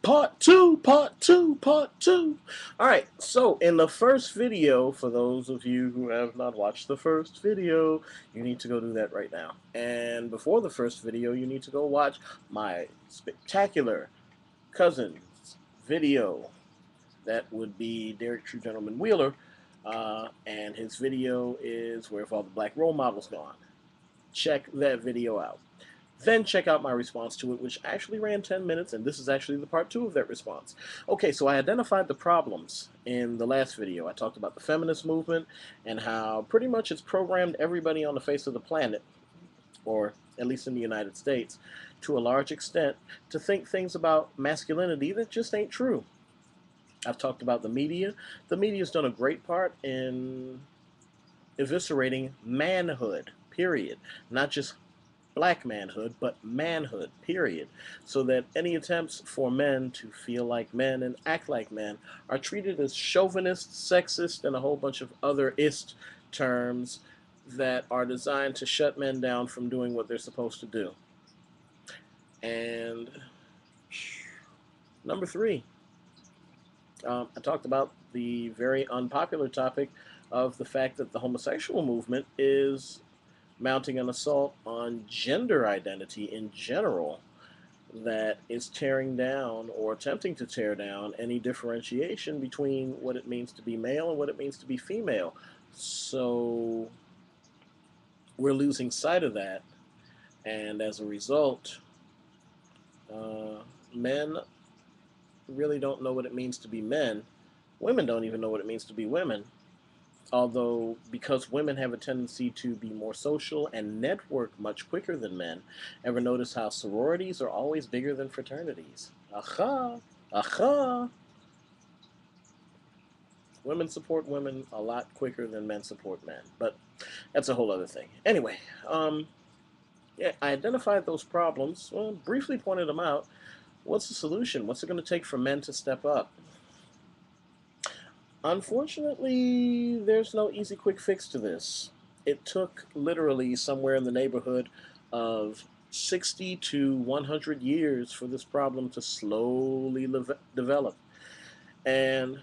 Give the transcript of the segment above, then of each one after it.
Part two, part two, part two. All right, so in the first video, for those of you who have not watched the first video, you need to go do that right now. And before the first video, you need to go watch my spectacular cousin's video. That would be Derrick True Gentleman Wheeler. And his video is Where Have All the Black Role Models Gone? Check that video out. Then check out my response to it, which actually ran 10 minutes, and this is actually the part 2 of that response. Okay, so I identified the problems in the last video. I talked about the feminist movement and how pretty much it's programmed everybody on the face of the planet, or at least in the United States, to a large extent, to think things about masculinity that just ain't true. I've talked about the media. The media's done a great part in eviscerating manhood, period. Not just black manhood, but manhood, period. So that any attempts for men to feel like men and act like men are treated as chauvinist, sexist, and a whole bunch of other ist terms that are designed to shut men down from doing what they're supposed to do. And number 3, I talked about the very unpopular topic of the fact that the homosexual movement is mounting an assault on gender identity in general that is tearing down or attempting to tear down any differentiation between what it means to be male and what it means to be female. So we're losing sight of that, and as a result, men really don't know what it means to be men. Women don't even know what it means to be women. Although, because women have a tendency to be more social and network much quicker than men, ever notice how sororities are always bigger than fraternities? Aha! Aha! Women support women a lot quicker than men support men. But that's a whole other thing. Anyway, yeah, I identified those problems, well, briefly pointed them out. What's the solution? What's it going to take for men to step up? Unfortunately, there's no easy quick fix to this. It took literally somewhere in the neighborhood of 60 to 100 years for this problem to slowly develop. And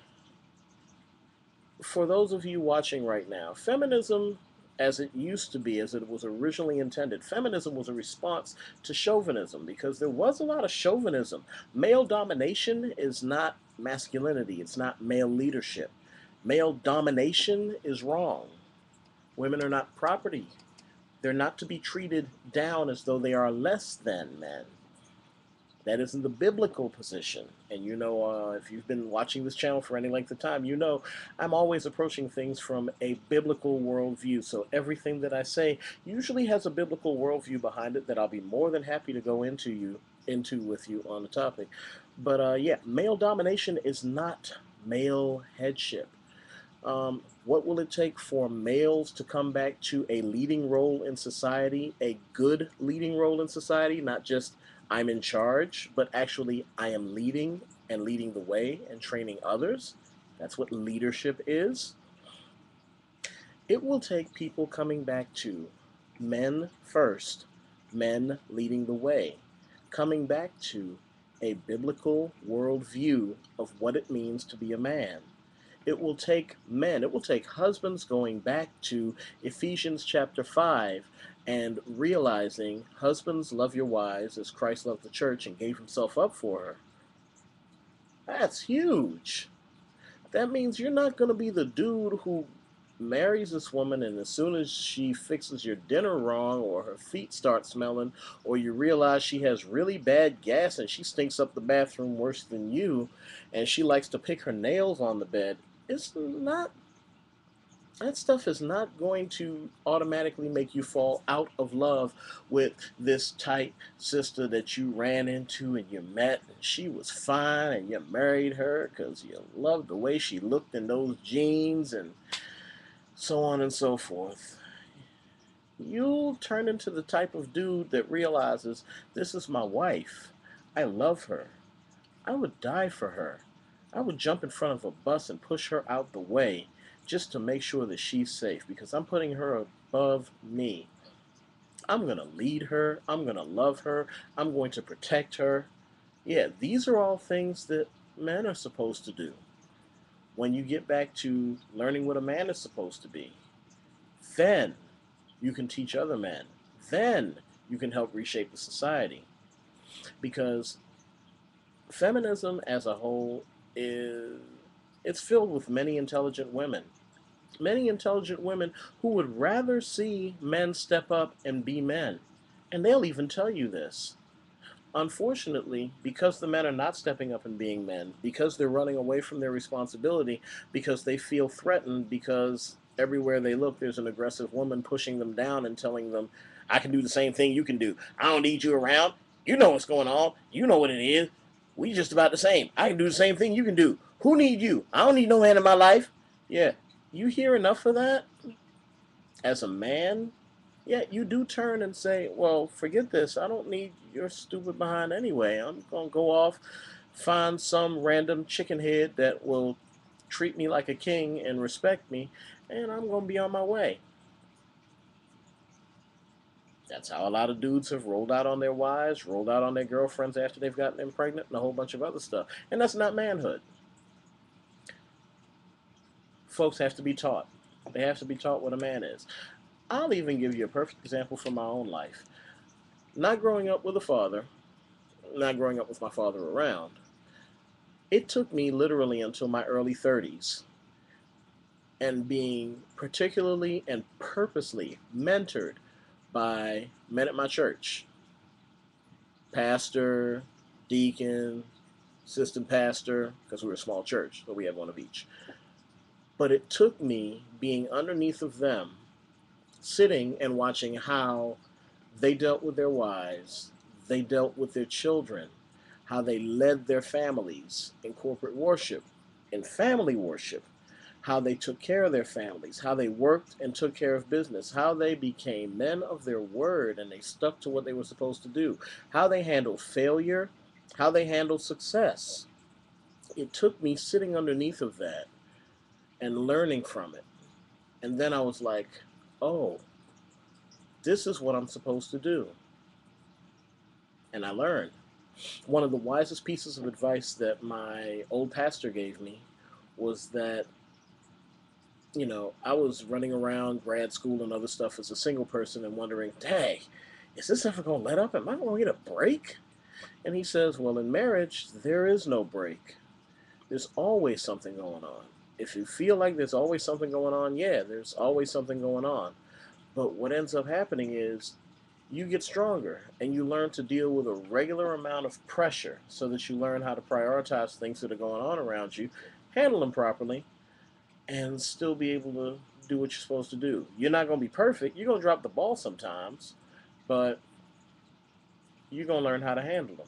for those of you watching right now, feminism, as it used to be, as it was originally intended, feminism was a response to chauvinism because there was a lot of chauvinism. Male domination is not masculinity, it's not male leadership. Male domination is wrong. Women are not property. They're not to be treated down as though they are less than men. That isn't the biblical position. And you know, if you've been watching this channel for any length of time, you know I'm always approaching things from a biblical worldview. So everything that I say usually has a biblical worldview behind it that I'll be more than happy to go into with you on the topic. But yeah, male domination is not male headship. What will it take for males to come back to a leading role in society, a good leading role in society, not just I'm in charge, but actually I am leading and leading the way and training others? That's what leadership is. It will take people coming back to men first, men leading the way, coming back to a biblical worldview of what it means to be a man. It will take men, it will take husbands going back to Ephesians chapter 5 and realizing, husbands, love your wives as Christ loved the church and gave himself up for her. That's huge. That means you're not going to be the dude who marries this woman, and as soon as she fixes your dinner wrong, or her feet start smelling, or you realize she has really bad gas and she stinks up the bathroom worse than you, and she likes to pick her nails on the bed, it's not, that stuff is not going to automatically make you fall out of love with this tight sister that you ran into and you met and she was fine and you married her because you loved the way she looked in those jeans and so on and so forth. You'll turn into the type of dude that realizes, this is my wife. I love her. I would die for her. I would jump in front of a bus and push her out the way just to make sure that she's safe because I'm putting her above me. I'm going to lead her. I'm going to love her. I'm going to protect her. Yeah, these are all things that men are supposed to do. When you get back to learning what a man is supposed to be, then you can teach other men. Then you can help reshape the society. Because feminism as a whole is it's filled with many intelligent women. Many intelligent women who would rather see men step up and be men. And they'll even tell you this. Unfortunately, because the men are not stepping up and being men, because they're running away from their responsibility, because they feel threatened, because everywhere they look, there's an aggressive woman pushing them down and telling them, I can do the same thing you can do. I don't need you around. You know what's going on. You know what it is. We just about the same. I can do the same thing you can do. Who need you? I don't need no man in my life. Yeah. You hear enough of that as a man, yeah, you do turn and say, well, forget this. I don't need your stupid behind anyway. I'm going to go off, find some random chicken head that will treat me like a king and respect me, and I'm going to be on my way. That's how a lot of dudes have rolled out on their wives, rolled out on their girlfriends after they've gotten them pregnant, and a whole bunch of other stuff. And that's not manhood. Folks have to be taught. They have to be taught what a man is. I'll even give you a perfect example from my own life. Not growing up with a father, not growing up with my father around, it took me literally until my early 30s and being particularly and purposely mentored by men at my church, pastor, deacon, assistant pastor, because we were a small church, so we had one of each. But it took me being underneath of them, sitting and watching how they dealt with their wives, they dealt with their children, how they led their families in corporate worship, in family worship, how they took care of their families, how they worked and took care of business, how they became men of their word and they stuck to what they were supposed to do, how they handled failure, how they handled success. It took me sitting underneath of that and learning from it. And then I was like, oh, this is what I'm supposed to do. And I learned. One of the wisest pieces of advice that my old pastor gave me was that, I was running around grad school and other stuff as a single person and wondering, dang, is this ever going to let up? Am I going to get a break? And he says, well, in marriage, there is no break. There's always something going on. If you feel like there's always something going on, yeah, there's always something going on. But what ends up happening is you get stronger and you learn to deal with a regular amount of pressure so that you learn how to prioritize things that are going on around you, handle them properly, and still be able to do what you're supposed to do. You're not going to be perfect. You're going to drop the ball sometimes, but you're going to learn how to handle them.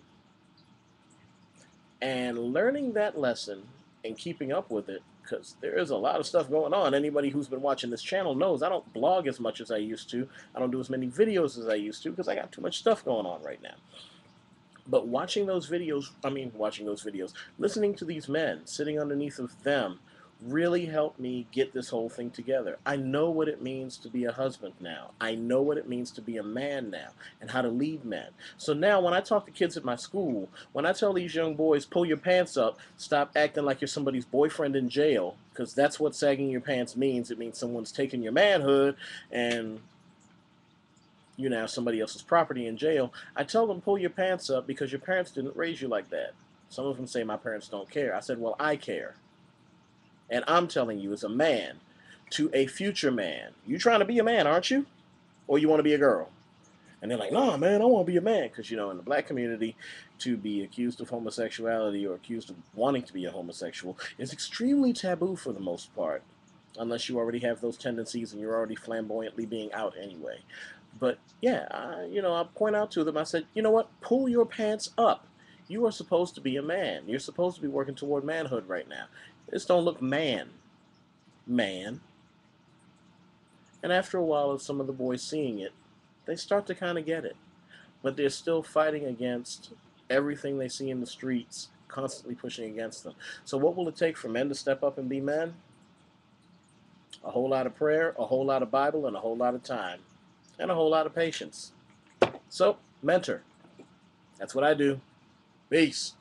And learning that lesson and keeping up with it, because there is a lot of stuff going on. Anybody who's been watching this channel knows I don't blog as much as I used to. I don't do as many videos as I used to because I got too much stuff going on right now. But watching those videos, listening to these men, sitting underneath of them, really helped me get this whole thing together. I know what it means to be a husband now. I know what it means to be a man now and how to lead men. So now when I talk to kids at my school, when I tell these young boys, pull your pants up, stop acting like you're somebody's boyfriend in jail, because that's what sagging your pants means. It means someone's taking your manhood and you now somebody else's property in jail. I tell them pull your pants up because your parents didn't raise you like that. Some of them say my parents don't care. I said, well, I care. And I'm telling you as a man to a future man, you trying to be a man, aren't you? Or you want to be a girl? And they're like, nah, man, I want to be a man. Because, in the black community, to be accused of homosexuality or accused of wanting to be a homosexual is extremely taboo for the most part. Unless you already have those tendencies and you're already flamboyantly being out anyway. But yeah, I point out to them, I said, you know what? Pull your pants up. You are supposed to be a man. You're supposed to be working toward manhood right now. This don't look man. And after a while of some of the boys seeing it, they start to kind of get it. But they're still fighting against everything they see in the streets, constantly pushing against them. So what will it take for men to step up and be men? A whole lot of prayer, a whole lot of Bible, and a whole lot of time. And a whole lot of patience. So, mentor. That's what I do. Peace.